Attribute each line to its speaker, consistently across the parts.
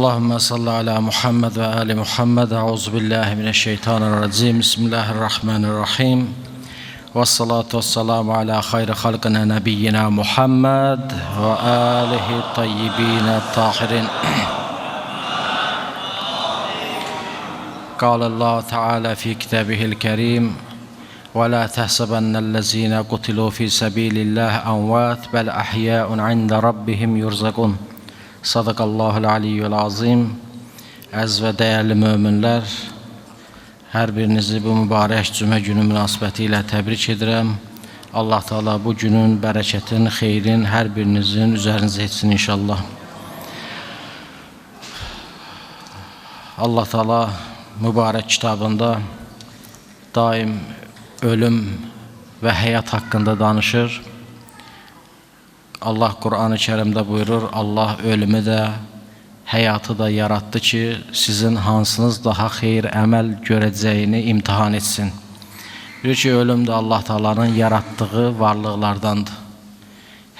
Speaker 1: Allahümme salli ala Muhammed ve ali Muhammed. Euzu billahi mineşşeytanirracim. Bismillahirrahmanirrahim. Vessalatu vesselamu ala hayri halkina nebiyyina Muhammed ve alihi tayyibine tahirin. Kâlallahu Teala fi kitabihil kerim. Ve la tehsebennellezîne kutilû fi sebîlillâhi envât bel ahyâun inde rabbihim yurzakun. Sadakallahul aliyyul azim. Əziz və dəyərli möminlər, hər birinizi bu mübarək cümə günü münasibəti ilə təbrik edirəm. Allah Teala bu günün bərəkətin, xeyrin hər birinizin üzərinizə etsin inşallah. Allah Teala mübarək kitabında daim ölüm və həyat haqqında danışır. Allah Kur'an-ı Kerimdə buyurur, Allah ölümü də, həyatı da yarattı ki, sizin hansınız daha xeyir əməl görəcəyini imtihan etsin. Bilir ki, ölüm də Allah Taala'nın yaratdığı varlıqlardandır.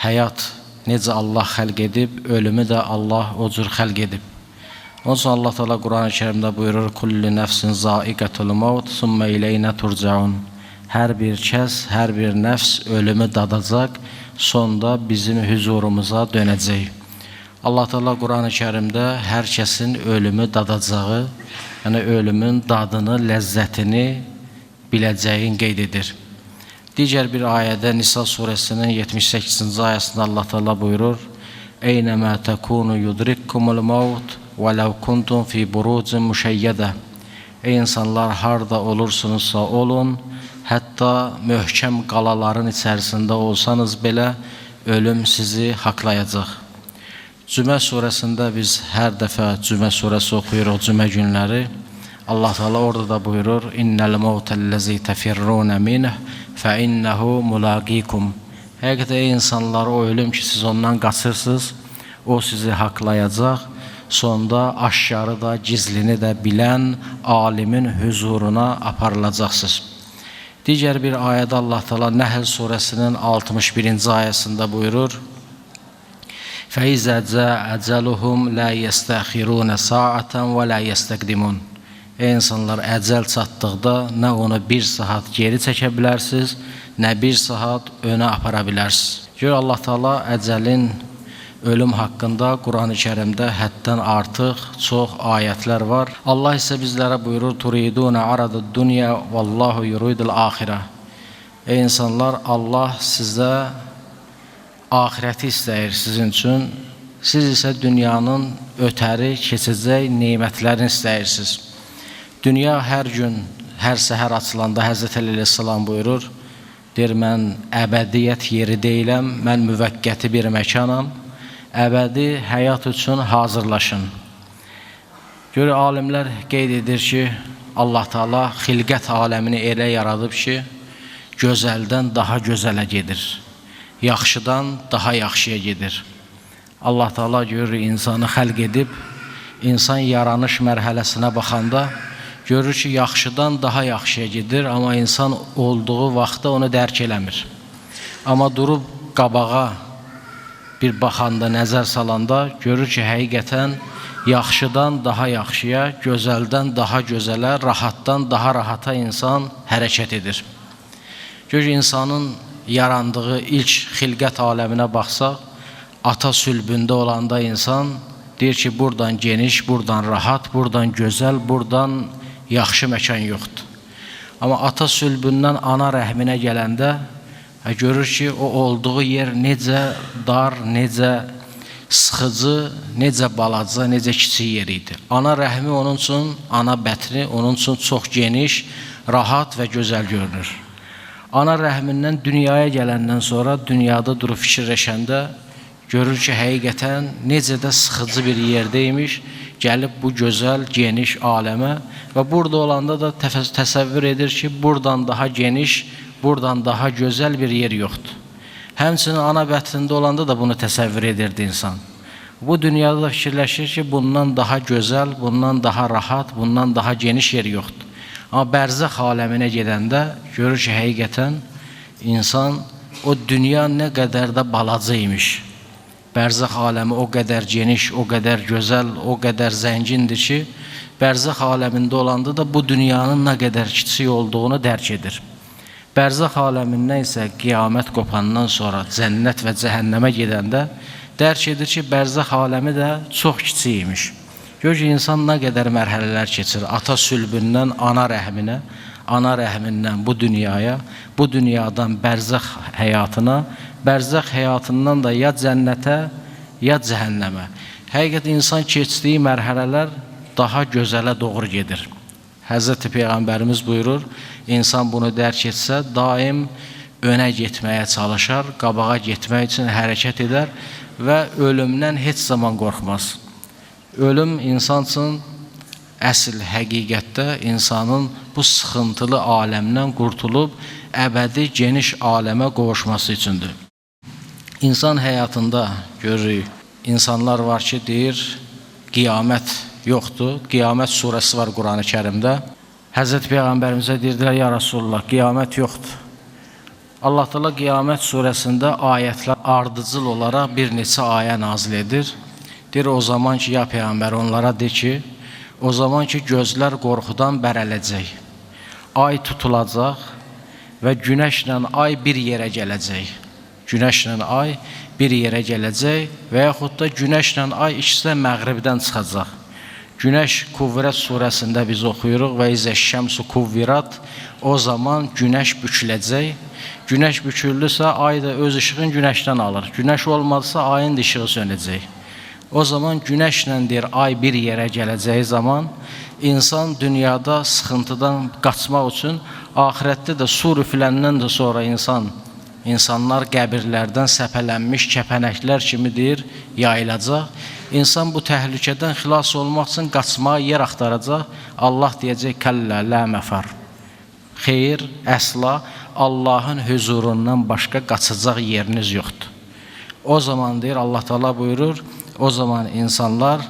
Speaker 1: Həyat necə Allah xəlq edib, ölümü də Allah o cür xəlq edib. Onun üçün Allah Taala Kur'an-ı Kerimdə buyurur, kulli nəfsin zaiqətul maut, summa ileynə turcaun. Hər bir kəs, hər bir nəfs ölümü dadacaq, sonda bizim huzurumuza dönəcək. Allah Teala Kur'an-ı Kerimdə hər kəsin ölümü dadacağı, yəni ölümün dadını, ləzzətini biləcəyin qeyd edir. Digər bir ayədə Nisa surəsinin 78-ci ayəsində Allah Teala buyurur, Eynəmə təkunu yudrikkumul maut və ləv kuntum fi burucin müşəyyədə. Ey insanlar, harda olursunuzsa olun, hətta möhkəm qalaların içərisində olsanız belə ölüm sizi haqlayacaq. Cümə surəsində biz hər dəfə Cümə surəsi oxuyuruq cümə günləri. Allah Teala orada da buyurur, İnnəl mevtəl-ləzi təfirrunə minh fə innəhu mulaqikum. Həqiqətən ey insanlar, o ölüm ki siz ondan qaçırsınız, o sizi haqlayacaq. Sonda aşkarı da, gizlini də bilən alimin huzuruna aparılacaqsınız. Digər bir ayədə Allah Teala Nəhl surəsinin 61-ci ayəsində buyurur, فَإِذَا جَاءَ أَجَلُهُمْ لَا يَسْتَأْخِرُونَ سَاعَةً وَلَا يَسْتَقْدِمُونَ. Ey insanlar, əcəl çatdıqda nə onu bir saat geri çəkə bilərsiniz, nə bir saat önə apara bilərsiniz. Gör Allah Teala əcəlin, ölüm haqqında Kur'an-ı Kerimdə həddən artıq çox ayətlər var. Allah isə bizlərə buyurur, turiduna aradud dunya vallahu yuridul axirə. Ey insanlar, Allah sizə axirəti istəyir sizin üçün. Siz isə dünyanın ötəri, keçəcək nemətlərini istəyirsiniz. Dünya hər gün, hər səhər açılanda Həzrət Əli əleyhissalam buyurur, deyir, mən əbədiyyət yeri deyiləm, mən müvəqqəti bir məkanam. Əbədi həyat üçün hazırlaşın. Görə alimlər qeyd edir ki, Allah Teala xilqət aləmini elə yaradıb ki, gözəldən daha gözələ gedir. Yaxşıdan daha yaxşıya gedir. Allah Teala görür, insanı xəlq edib, insan yaranış mərhələsinə baxanda görür ki, yaxşıdan daha yaxşıya gedir, amma insan olduğu vaxtda onu dərk eləmir. Amma durub qabağa bir baxanda, nəzər salanda görür ki, həqiqətən yaxşıdan daha yaxşıya, gözəldən daha gözələ, rahatdan daha rahata insan hərəkət edir. Gör ki, insanın yarandığı ilk xilqət aləminə baxsaq, ata sülbündə olanda insan deyir ki, buradan geniş, buradan rahat, buradan gözəl, buradan yaxşı məkan yoxdur. Amma ata sülbündən ana rəhminə gələndə görür ki, o olduğu yer necə dar, necə sıxıcı, necə balaca, necə kiçik yer idi. Ana rəhmi onun üçün, ana bətni onun üçün çox geniş, rahat və gözəl görünür. Ana rəhmindən dünyaya gələndən sonra, dünyada durub fikirləşəndə görür ki, həqiqətən necə də sıxıcı bir yerdəymiş, gəlib bu gözəl, geniş aləmə və burada olanda da təsəvvür edir ki, buradan daha geniş, buradan daha gözəl bir yer yoxdur. Həmçinin ana bətnində olanda da bunu təsəvvür edirdi insan. Bu dünyada da fikirləşir ki, bundan daha gözəl, bundan daha rahat, bundan daha geniş yer yoxdur. Amma bərzəx aləminə gedəndə görür ki, həqiqətən insan o dünya nə qədər də balaca imiş. Bərzəx aləmi o qədər geniş, o qədər gözəl, o qədər zəngindir ki, bərzəx aləmində olanda da bu dünyanın nə qədər kiçik olduğunu dərk edir. Bərzəx aləmindən isə qiyamət qopandan sonra cənnət və cəhənnəmə gedəndə dərk edir ki, bərzəx aləmi də çox kiçik imiş. Gör ki, insan nə qədər mərhələlər keçir, ata sülbündən ana rəhminə, ana rəhmindən bu dünyaya, bu dünyadan bərzəx həyatına, bərzəx həyatından da ya cənnətə, ya cəhənnəmə. Həqiqət insan keçdiyi mərhələlər daha gözələ doğru gedir. Həzrəti Peyğəmbərimiz buyurur, insan bunu dərk etsə, daim önə getməyə çalışar, qabağa getmək üçün hərəkət edər və ölümdən heç zaman qorxmaz. Ölüm insan üçün əsl həqiqətdə insanın bu sıxıntılı aləmdən qurtulub əbədi geniş aləmə qovuşması üçündür. İnsan həyatında görürük, insanlar var ki, deyir, qiyamət yoxdur. Qiyamət surəsi var Quran-ı Kərimdə. Həzrəti Peyğəmbərimizə deyirdilər, ya Rasulullah, qiyamət yoxdur. Allah Teala qiyamət surəsində ayətlər ardıcıl olaraq bir neçə ayə nazil edir. Deyir, o zaman ki, ya Peyğəmbər, onlara de ki, o zaman ki, gözlər qorxudan bərələcək, ay tutulacaq və günəşlə ay bir yerə gələcək. Günəşlə ay bir yerə gələcək və yaxud da günəşlə ay ikisi də məğribdən çıxacaq. Günəş Kuvvirət surəsində biz oxuyuruq və izə şəmsu kuvvirat, o zaman günəş büküləcək. Günəş büküldüsə ay da öz işığını günəşdən alır. Günəş olmazsa ayın da işığı sönəcək. O zaman günəşlə deyir, ay bir yerə gələcəyi zaman insan dünyada sıxıntıdan qaçmaq üçün axirətdə də sur üfləndən də sonra insanlar qəbirlərdən səpələnmiş kəpənəklər kimi deyir, yayılacaq. İnsan bu təhlükədən xilas olmaq üçün qaçmağa yer axtaracaq. Allah deyəcək, kəllə, lə məfər. Xeyr, əsla Allahın huzurundan başqa qaçacaq yeriniz yoxdur. O zaman deyir, Allah Teala buyurur, o zaman insanlar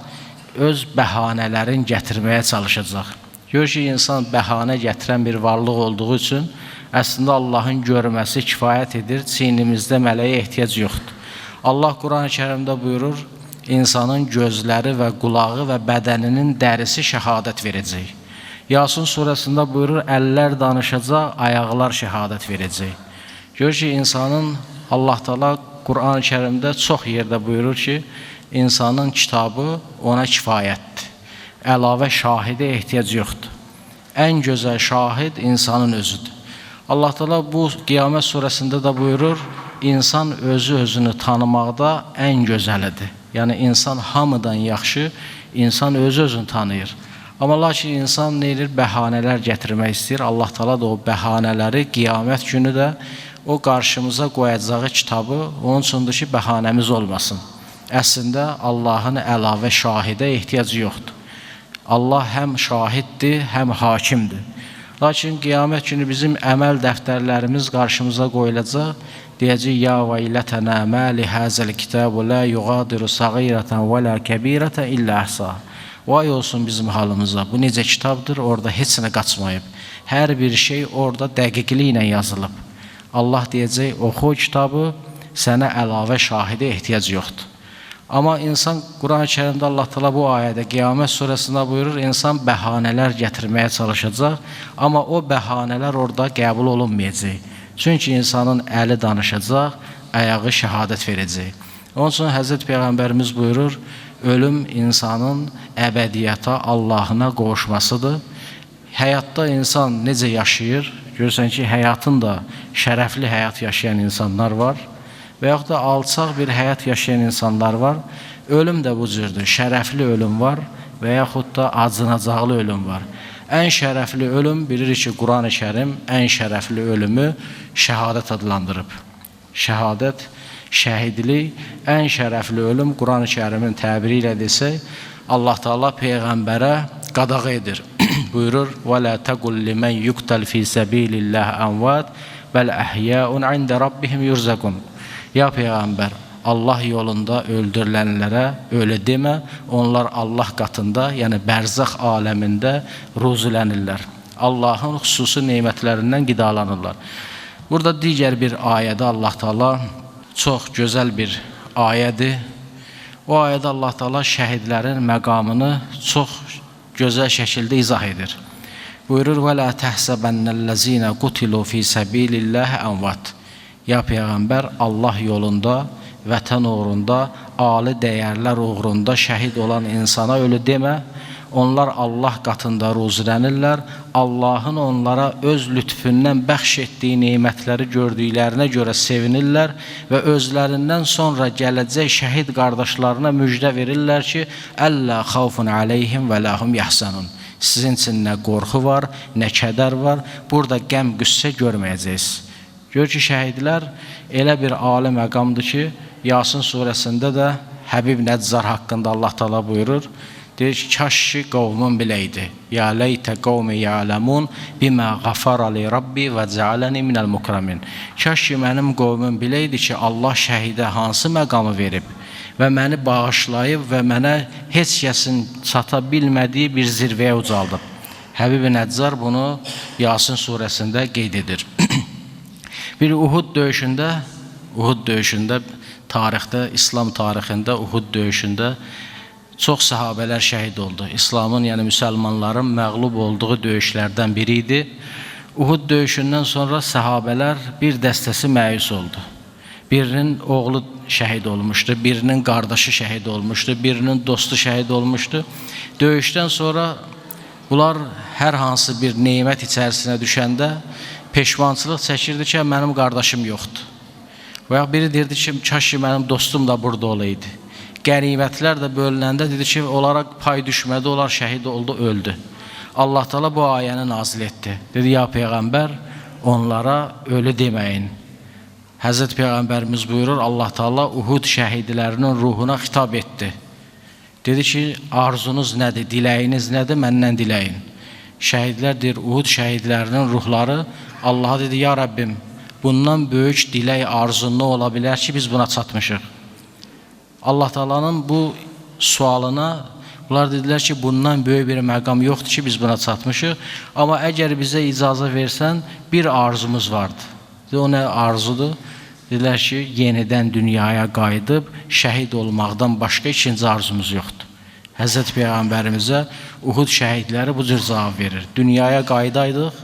Speaker 1: öz bəhanələrini gətirməyə çalışacaq. Gör ki, insan bəhanə gətirən bir varlıq olduğu üçün əslində Allahın görməsi kifayət edir, çiynimizdə mələyə ehtiyac yoxdur. Allah Quran-ı Kərimdə buyurur, insanın gözləri və qulağı və bədəninin dərisi şəhadət verəcək. Yasin surəsində buyurur, əllər danışacaq, ayaqlar şəhadət verəcək. Gör ki, insanın Allah Teala Quran-ı Kərimdə çox yerdə buyurur ki, insanın kitabı ona kifayətdir. Əlavə şahidə ehtiyac yoxdur. Ən gözəl şahid insanın özüdür. Allah Teala bu Qiyamət surəsində də buyurur, insan özünü tanımaqda ən gözəlidir. Yəni insan hamıdan yaxşı, insan özünü tanıyır. Amma lakin insan nə edir? Bəhanələr gətirmək istəyir. Allah Teala da o bəhanələri qiyamət günü də o qarşımıza qoyacağı kitabı onun üçündür ki, bəhanəmiz olmasın. Əslində Allahın əlavə şahidə ehtiyacı yoxdur. Allah həm şahiddir, həm hakimdir. Lakin qiyamət günü bizim əməl dəftərlərimiz qarşımıza qoyulacaq. Deyəcək, ya veylətənə məli həzəl kitabu la yuğadiru səğirətən və la kəbirətən illə əhsa. Vay olsun bizim halımıza. Bu necə kitabdır? Orada heç nə qaçmayıb. Hər bir şey orada dəqiqliklə yazılıb. Allah deyəcək, oxu kitabı, sənə əlavə şahidə ehtiyac yoxdur. Amma insan, Quran-ı Kərimdə Allah Teala bu ayədə, Qiyamət surəsində buyurur, insan bəhanələr gətirməyə çalışacaq, amma o bəhanələr orada qəbul olunmayacaq. Çünki insanın əli danışacaq, ayağı şəhadət verəcək. Onun üçün Həzrət Peyğəmbərimiz buyurur, ölüm insanın əbədiyyata, Allahına qovuşmasıdır. Həyatda insan necə yaşayır? Görürsən ki, həyatın da şərəfli həyat yaşayan insanlar var və yaxud da alçaq bir həyat yaşayan insanlar var. Ölüm də bu cürdür. Şərəfli ölüm var və yaxud da acınacaqlı ölüm var. Ən şərəfli ölüm, bilirik ki, Quran-ı Kərim ən şərəfli ölümü şəhadət adlandırıb. Şəhadət, şəhidlik, ən şərəfli ölüm Quran-ı Kərimin təbiri ilə desək, Allah Teala Peyğəmbərə qadağa edir. Buyurur, وَلَا تَقُلْ لِمَنْ يُقْتَلْ فِي سَبِيلِ اللّٰهِ أَمْوَاتٍ بَلْ أَحْيَاءٌ عِنْدَ رَبِّهِمْ يُرْزَقُونَ. Ya Peyğəmbər, Allah yolunda öldürülənlərə öyle demə, onlar Allah qatında, yəni bərzəx aləmində ruzulənirlər. Allahın xüsusi nemətlərindən qidalanırlar. Burada digər bir ayədə Allah Teala çox gözəl bir ayədir. O ayədə Allah Taala şəhidlərin məqamını çox gözəl şəkildə izah edir. Buyurur: "Və la tahsabannallazina qutilu fi sabilillahi amvat." Ya Peyğəmbər, Allah yolunda, vətən uğrunda, ali dəyərlər uğrunda şəhid olan insana ölü demə. Onlar Allah qatında ruzilənirlər. Allahın onlara öz lütfündən bəxş etdiyi nemətləri gördüklərinə görə sevinirlər və özlərindən sonra gələcək şəhid qardaşlarına müjdə verirlər ki, "Əllə xavfun aleyhim və lahum yahzanun." Sizin üçün nə qorxu var, nə kədər var. Burada qəm, qüssə görməyəcəksiniz. Gör ki, şəhidlər elə bir ali məqamdır ki, Yasin surəsində də Həbib Nəccar haqqında Allah Taala buyurur. Deyir ki, kaş ki qavmım biləydi. Ya leytə qavmi ya'lemun bima ğafara li rabbi və cəaləni minəl mukramin. Kaş ki mənim qavmim biləydi ki, Allah şəhidə hansı məqamı verib və məni bağışlayıb və mənə heç kəsin çata bilmədiyi bir zirvəyə ucaldıb. Həbib Nəccar bunu Yasin surəsində qeyd edir. Bir Uhud döyüşündə tarixdə, İslam tarixində Uhud döyüşündə çox sahabələr şəhid oldu. İslamın, yəni müsəlmanların məğlub olduğu döyüşlərdən biri idi. Uhud döyüşündən sonra sahabələr bir dəstəsi məyus oldu. Birinin oğlu şəhid olmuşdu, birinin qardaşı şəhid olmuşdu, birinin dostu şəhid olmuşdu. Döyüşdən sonra bunlar hər hansı bir nemət içərisinə düşəndə peşmançılıq çəkirdi ki, mənim qardaşım yoxdur. Və ya biri deyirdi ki, kaş ki mənim dostum da burada olaydı. Qənimətlər də bölünəndə dedi ki, onlara pay düşmədi, onlar şəhid oldu, öldü. Allah Taala bu ayəni nazil etdi. Dedi, ya Peyğəmbər, onlara ölü deməyin. Həzrət Peyğəmbərimiz buyurur, Allah Taala Uhud şəhidlərinin ruhuna xitab etdi. Dedi ki, arzunuz nədir, diləyiniz nədir, məndən diləyin. Şəhidlər deyir, Uhud şəhidlərinin ruhları Allaha dedi, ya Rəbbim, bundan böyük dilək arzunlu ola bilər ki, biz buna çatmışıq. Allah Taala'nın bu sualına bunlar dedilər ki, bundan böyük bir məqam yoxdur ki, biz buna çatmışıq. Amma əgər bizə icazə versən, bir arzumuz vardı. O nə arzudur? Dedilər ki, yenidən dünyaya qayıdıb şəhid olmaqdan başqa ikinci arzumuz yoxdur. Həzrət Peyğəmbərimizə Uhud şəhidləri bu cür cavab verir. Dünyaya qayıdaydıq,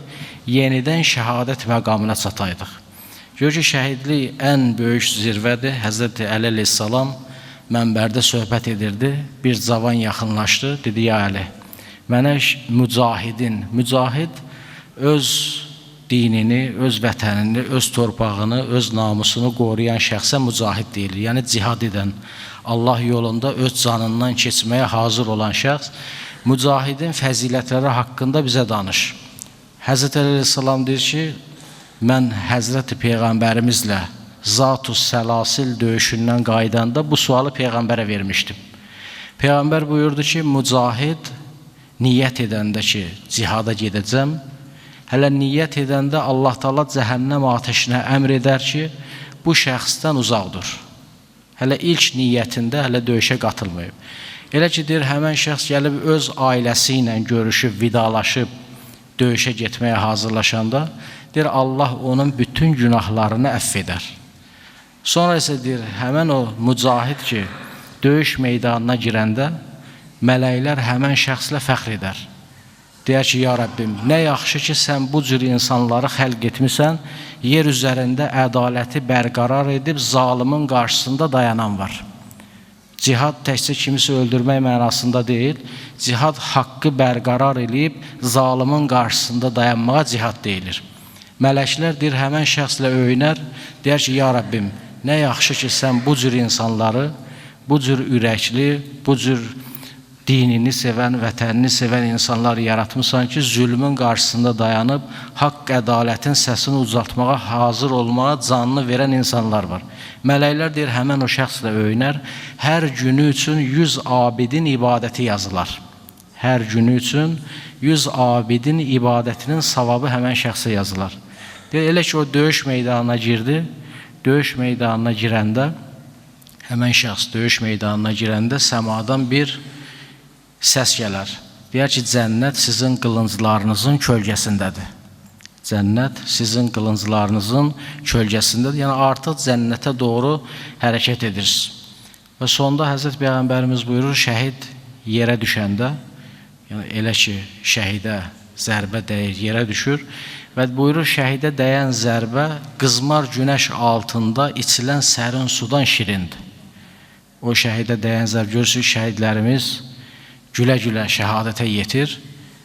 Speaker 1: yenidən şəhadət məqamına çataydıq. Gör ki, şəhidlik ən böyük zirvədir. Həzrət Əli əleyhissalam mənbərdə söhbət edirdi. Bir cavan yaxınlaşdı, dedi, ya Əli, mənə mücahid öz dinini, öz vətənini, öz torpağını, öz namusunu qoruyan şəxsə mücahid deyilir. Yəni cihad edən, Allah yolunda öz canından keçməyə hazır olan şəxs. Mücahidin fəzilətləri haqqında bizə danış. Həzrət Əli əleyhissalam deyir ki, mən Həzrəti Peyğəmbərimizlə Zat-ı Səlasil döyüşündən qaydanda bu sualı Peyğəmbərə vermişdim. Peyğəmbər buyurdu ki, mücahid niyyət edəndə ki, cihada gedəcəm, hələ niyyət edəndə Allah Taala cəhənnəm atəşinə əmr edər ki, bu şəxsdən uzaq dur. Hələ ilk niyyətində hələ döyüşə qatılmayıb. Elə ki, deyir, həmən şəxs gəlib öz ailəsi ilə görüşüb, vidalaşıb, döyüşə getməyə hazırlaşanda, deyir, Allah onun bütün günahlarını əff edər. Sonra isə deyir, həmən o mücahid ki, döyüş meydanına girəndə, mələklər həmən şəxslə fəxr edər. Deyər ki, ya Rəbbim, nə yaxşı ki, sən bu cür insanları xəlq etmirsən, yer üzərində ədaləti bərqərar edib, zalimin qarşısında dayanan var. Cihad təkcə kimisi öldürmək mənasında deyil, cihad haqqı bərqərar edib, zalimin qarşısında dayanmağa cihad deyilir. Mələklər deyir, həmən şəxslə öyünər, deyər ki, ya Rəbbim, nə yaxşı ki, sən bu cür insanları, bu cür ürəkli, bu cür dinini sevən, vətənini sevən insanlar yaratmışsan ki, zülmün qarşısında dayanıb, haqq ədalətin səsini ucaltmağa, hazır olmağa canını verən insanlar var. Mələklər deyir, həmən o şəxslə öyünər, hər günü üçün 100 abidin ibadəti yazılar. Hər günü üçün 100 abidin ibadətinin savabı həmən şəxsə yazılar. Deyir, elə ki, o döyüş meydanına girdi, döyüş meydanına girəndə, həmən şəxs döyüş meydanına girəndə səmadan bir səs gələr. Deyər ki, cənnət sizin qılınclarınızın kölgəsindədir. Cənnət sizin qılınclarınızın kölgəsindədir. Yəni, artıq cənnətə doğru hərəkət edirsiniz. Və sonda Həzrət Peyğəmbərimiz buyurur, şəhid yerə düşəndə, yəni elə ki, şəhidə zərbə dəyir, yerə düşür və buyurur, şəhidə dəyən zərbə qızmar günəş altında içilən sərin sudan şirindir. O şəhidə dəyən zərbə, görürsünüz, şəhidlərimiz gülə-gülə şəhadətə yetir.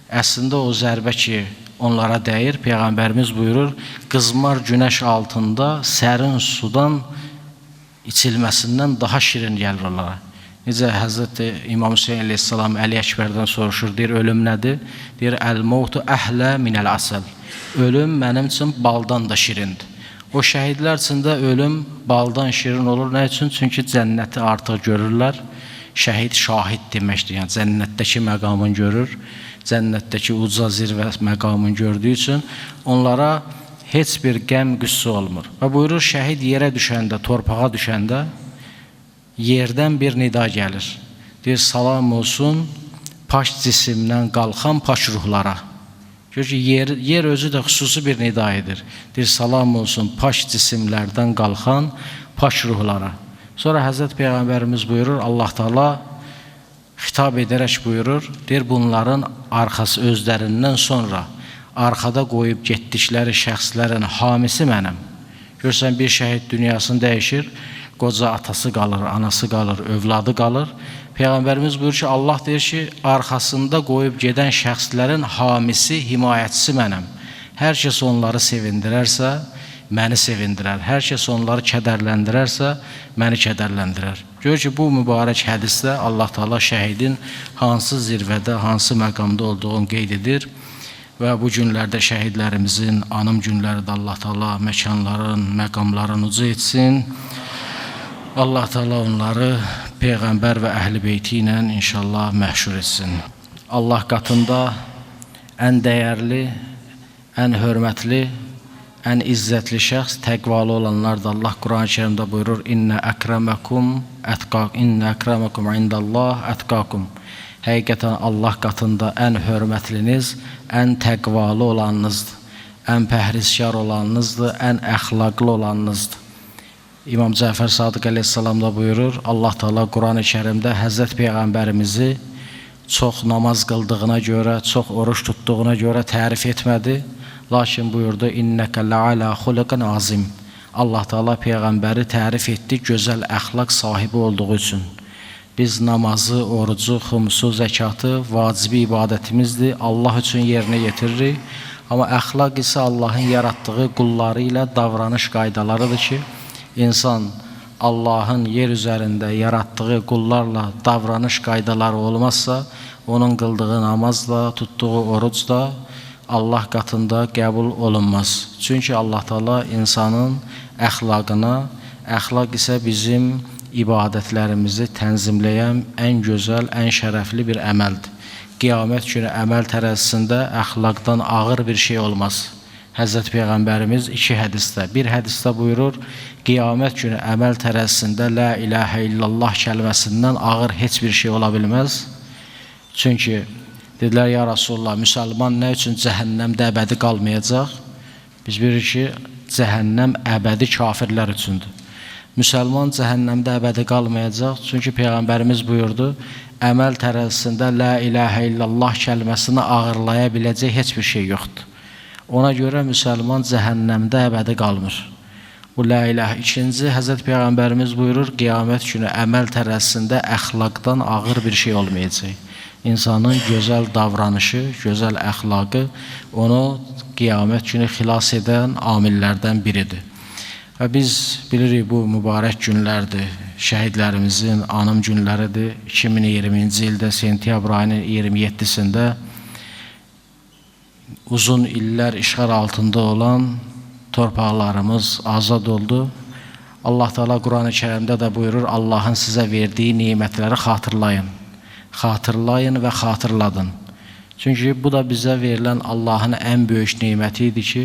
Speaker 1: Əslində o zərbə ki, onlara dəyir, Peyğəmbərimiz buyurur, qızmar günəş altında sərin sudan içilməsindən daha şirin gəlir onlara. Necə Həzrəti İmam Hüseyin əleyhissalam Əli Əkbərdən soruşur, deyir, ölüm nədir? Deyir, əl-mavtu əhlə minəl əsəl. Ölüm mənim üçün baldan da şirindir. O şəhidlər üçün də ölüm baldan şirin olur. Nə üçün? Çünki cənnəti artıq görürlər. Şəhid şahid deməkdir, yəni cənnətdəki məqamını görür. Cənnətdəki uca zirvə məqamını gördüyü üçün onlara heç bir qəm qüssə olmur. Və buyurur, şəhid yerə düşəndə, torpağa düşəndə yerdən bir nida gəlir. Deyir, salam olsun paş cisimdən qalxan paş ruhlara. Görür ki, yer özü də xüsusi bir nida edir. Deyir, salam olsun paş cisimlərdən qalxan paş ruhlara. Sonra Həzrət Peyğəmbərimiz buyurur, Allah Taala xitab edərək buyurur, deyir, bunların arxası özlərindən sonra arxada qoyub getdikləri şəxslərin hamisi mənim. Görsən, bir şəhid dünyasını dəyişir, qoca atası qalır, anası qalır, övladı qalır. Peyğəmbərimiz buyurur ki, Allah deyir ki, arxasında qoyub gedən şəxslərin hamisi, himayətçisi mənəm. Hər kəs onları sevindirərsə, məni sevindirər. Hər kəs onları kədərləndirərsə, məni kədərləndirər. Gör ki, bu mübarək hədisdə Allah Taala şəhidin hansı zirvədə, hansı məqamda olduğunu qeyd edir. Və bu günlərdə şəhidlərimizin anım günləri də Allah Taala məkanların, məqamların uca etsin. Allah Taala onları Peyğəmbər və əhl-i beyti ilə inşallah məhşur etsin. Allah qatında ən dəyərli, ən hörmətli, ən izzətli şəxs təqvalı olanlar da Allah Quran-ı Kərimdə buyurur, İnnə əkrəməkum indəllah ətqakum. Həqiqətən Allah qatında ən hörmətliniz, ən təqvalı olanınızdır, ən pəhrizkar olanınızdır, ən əxlaqlı olanınızdır. İmam Cəfər Sadiq əleyhissalam da buyurur, Allah Taala Quran-ı Kərimdə Həzrət Peyğəmbərimizi çox namaz qıldığına görə, çox oruç tutduğuna görə tərif etmədi. Lakin buyurdu, İnnəkə lə'alə xuliqin azim. Allah Taala Peyğəmbəri tərif etdi, gözəl əxlaq sahibi olduğu üçün. Biz namazı, orucu, xumsu, zəkatı vacibi ibadətimizdir, Allah üçün yerinə yetiririk. Amma əxlaq isə Allahın yaratdığı qulları ilə davranış qaydalarıdır ki, İnsan Allahın yer üzərində yaratdığı qullarla davranış qaydaları olmazsa, onun qıldığı namazla, tutduğu oruc da Allah qatında qəbul olunmaz. Çünki Allah Taala insanın əxlaqına, əxlaq isə bizim ibadətlərimizi tənzimləyən ən gözəl, ən şərəfli bir əməldir. Qiyamət günü əməl tərəzisində əxlaqdan ağır bir şey olmaz. Həzrət Peyğəmbərimiz iki hədisdə, bir hədisdə buyurur, qiyamət günü əməl tərəzisində la ilahə illallah kəlməsindən ağır heç bir şey ola bilməz. Çünki dedilər, ya Rasulullah, müsəlman nə üçün cəhənnəmdə əbədi qalmayacaq? Biz bilirik ki, cəhənnəm əbədi kafirlər üçündür. Müsəlman cəhənnəmdə əbədi qalmayacaq, çünki Peyğəmbərimiz buyurdu, əməl tərəzisində la ilahə illallah kəlməsini ağırlaya biləcək heç bir şey yoxdur. Ona görə müsəlman cəhənnəmdə əbədi qalmır. Bu la ilahə. İkinci, Həzrət Peyğəmbərimiz buyurur, qiyamət günü əməl tərəzisində əxlaqdan ağır bir şey olmayacaq. İnsanın gözəl davranışı, gözəl əxlaqı onu qiyamət günü xilas edən amillərdən biridir. Və biz bilirik, bu mübarək günlərdir, şəhidlərimizin anım günləridir. 2020-ci ildə sentyabr ayının 27-sində uzun illər işğal altında olan torpaqlarımız azad oldu. Allah Teala Quran-ı Kərimdə də buyurur, Allahın sizə verdiyi nemətləri xatırlayın. Xatırlayın və xatırladın. Çünki bu da bizə verilən Allahın ən böyük neməti idi ki,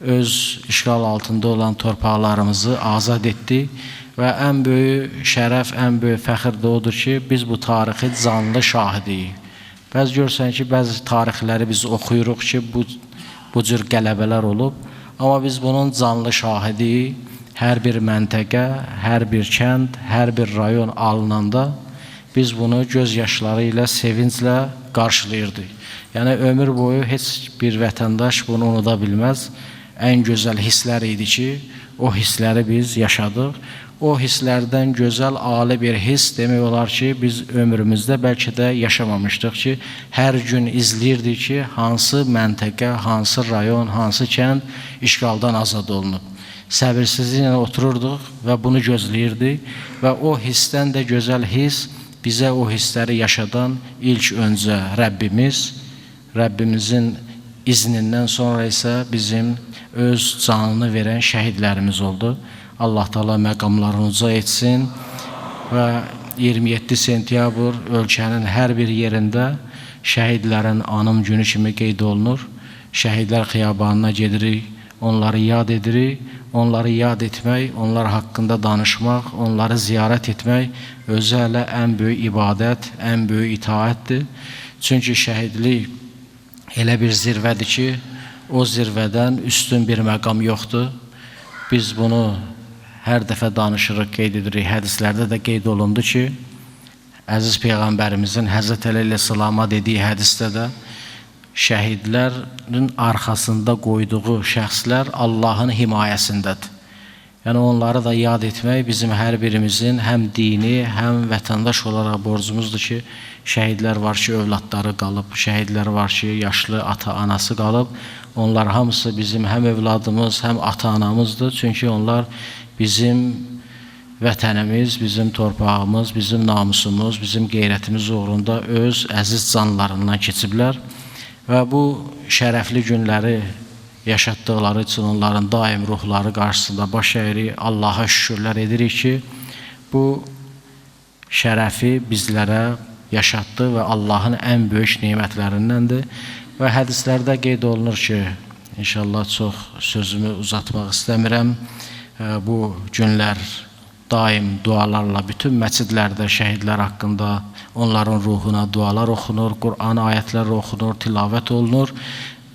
Speaker 1: öz işğal altında olan torpaqlarımızı azad etdi və ən böyük şərəf, ən böyük fəxir də odur ki, biz bu tarixi canlı şahidiyik. Bəzi görsən ki, bəzi tarixləri biz oxuyuruq ki, bu cür qələbələr olub, amma biz bunun canlı şahidiyik. hər bir məntəqə, hər bir kənd, hər bir rayon alınanda biz bunu göz yaşları ilə, sevinclə qarşılayırdıq. Yəni, ömür boyu heç bir vətəndaş bunu unuda bilməz. Ən gözəl hisslər idi ki, o hissləri biz yaşadıq. O hisslərdən gözəl, ali bir hiss demək olar ki, biz ömrümüzdə bəlkə də yaşamamışdıq ki, hər gün izləyirdik ki, hansı məntəqə, hansı rayon, hansı kənd işğaldan azad olunub. Səbirsizliklə otururduq və bunu gözləyirdik və o hissdən də gözəl hiss bizə o hissləri yaşadan ilk öncə Rəbbimizin iznindən sonra isə bizim öz canını verən şəhidlərimiz oldu. Allah Taala məqamlarını uca etsin və 27 sentyabr ölkənin hər bir yerində şəhidlərin anım günü kimi qeyd olunur. Şəhidlər xiyabanına gedirik, onları yad edirik. Onları yad etmək, onlar haqqında danışmaq, onları ziyarət etmək özü hələ ən böyük ibadət, ən böyük itaətdir. Çünki şəhidlik elə bir zirvədir ki, o zirvədən üstün bir məqam yoxdur. Biz bunu hər dəfə danışırıq, qeyd edirik, hədislərdə də qeyd olundu ki, əziz Peyğəmbərimizin Həzrət Əli əleyhissalama dediyi hədisdə də şəhidlərin arxasında qoyduğu şəxslər Allahın himayəsindədir. Yəni, onları da yad etmək bizim hər birimizin həm dini, həm vətəndaş olaraq borcumuzdur ki, şəhidlər var ki, övladları qalıb, şəhidlər var ki, yaşlı ata-anası qalıb. Onlar hamısı bizim həm övladımız, həm ata-anamızdır. Çünki onlar bizim vətənimiz, bizim torpağımız, bizim namusumuz, bizim qeyrətimiz uğrunda öz əziz canlarından keçiblər. Və bu şərəfli günləri yaşatdıqları üçün onların daim ruhları qarşısında baş əyirik, Allaha şükürlər edirik ki, bu şərəfi bizlərə yaşatdı və Allahın ən böyük nemətlərindəndir. Və hədislərdə qeyd olunur ki, inşallah çox sözümü uzatmaq istəmirəm, bu günlər daim dualarla bütün məscidlərdə şəhidlər haqqında onların ruhuna dualar oxunur, Qur'an ayətləri oxunur, tilavət olunur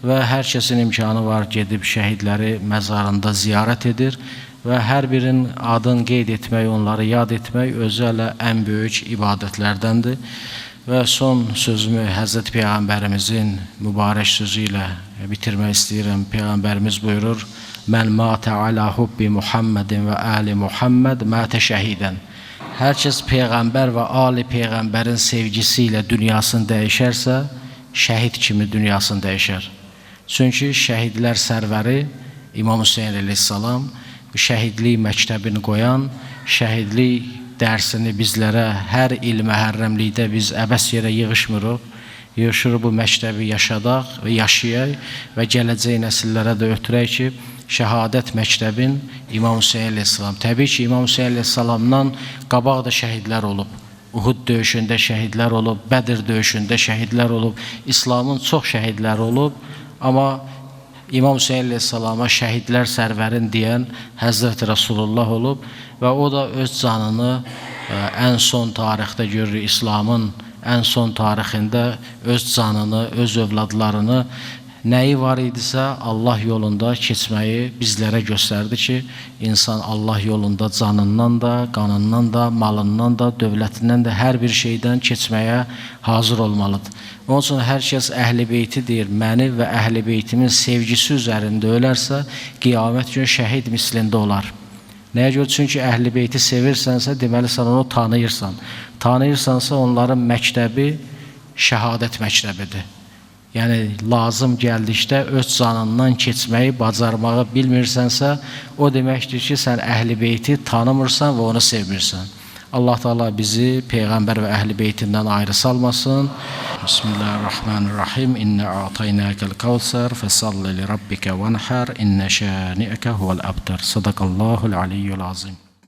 Speaker 1: və hər kəsin imkanı var gedib şəhidləri məzarında ziyarət edir və hər birinin adını qeyd etmək, onları yad etmək özü hələ ən böyük ibadətlərdəndir. Və son sözümü Həzrət Peyğəmbərimizin mübarək sözü ilə bitirmək istəyirəm. Peyğəmbərimiz buyurur, Mən matə alə hubbi Muhammedin və əli Muhammed mətə şəhidən. Hər kəs Peyğəmbər və ali Peyğəmbərin sevgisi ilə dünyasını dəyişərsə, şəhid kimi dünyasını dəyişər. Çünki şəhidlər sərvəri İmam Hüseyin əleyhissalam şəhidlik məktəbini qoyan, şəhidlik dərsini bizlərə hər il məhərrəmlikdə biz əbəs yerə yığışmırıq. Yığışırıq bu məktəbi yaşadaq və yaşayaq və gələcək nəsillərə də ötürək ki, şəhadət məktəbin İmam Hüseyin əleyhissalam. Təbii ki, İmam Hüseyin əleyhissalamdan qabaq da şəhidlər olub. Uhud döyüşündə şəhidlər olub, Bədir döyüşündə şəhidlər olub, İslamın çox şəhidləri olub. Amma İmam Hüseyin əleyhissalama şəhidlər sərvərin deyən Həzrəti Rasulullah olub və o da öz canını ən son tarixdə görür, İslamın ən son tarixində öz canını, öz övladlarını nəyi var idisə Allah yolunda keçməyi bizlərə göstərdi ki, insan Allah yolunda canından da, qanından da, malından da, dövlətindən də hər bir şeydən keçməyə hazır olmalıdır. Onun üçün hər kəs Əhl-i Beyti deyir, məni və Əhl-i Beytimin sevgisi üzərində ölərsə, qiyamət günü şəhid mislində olar. Nəyə görə? Çünki Əhl-i Beyti sevirsənsə, deməli sən onu tanıyırsan. Tanıyırsansa onların məktəbi şəhadət məktəbidir. Yəni, lazım gəldikdə öz canından keçməyi, bacarmağı bilmirsənsə, o deməkdir ki, sən Əhl-i Beyti tanımırsan və onu sevmirsən. Allah Taala bizi Peyğəmbər və Əhl-i Beytindən ayrı salmasın. Bismillahirrahmanirrahim. İnnə a'taynəkəl kəvsər fəsalli li rabbikə vənhər innə şəniəkə huvəl əbtər. Sadaqallahul aliyyul azim.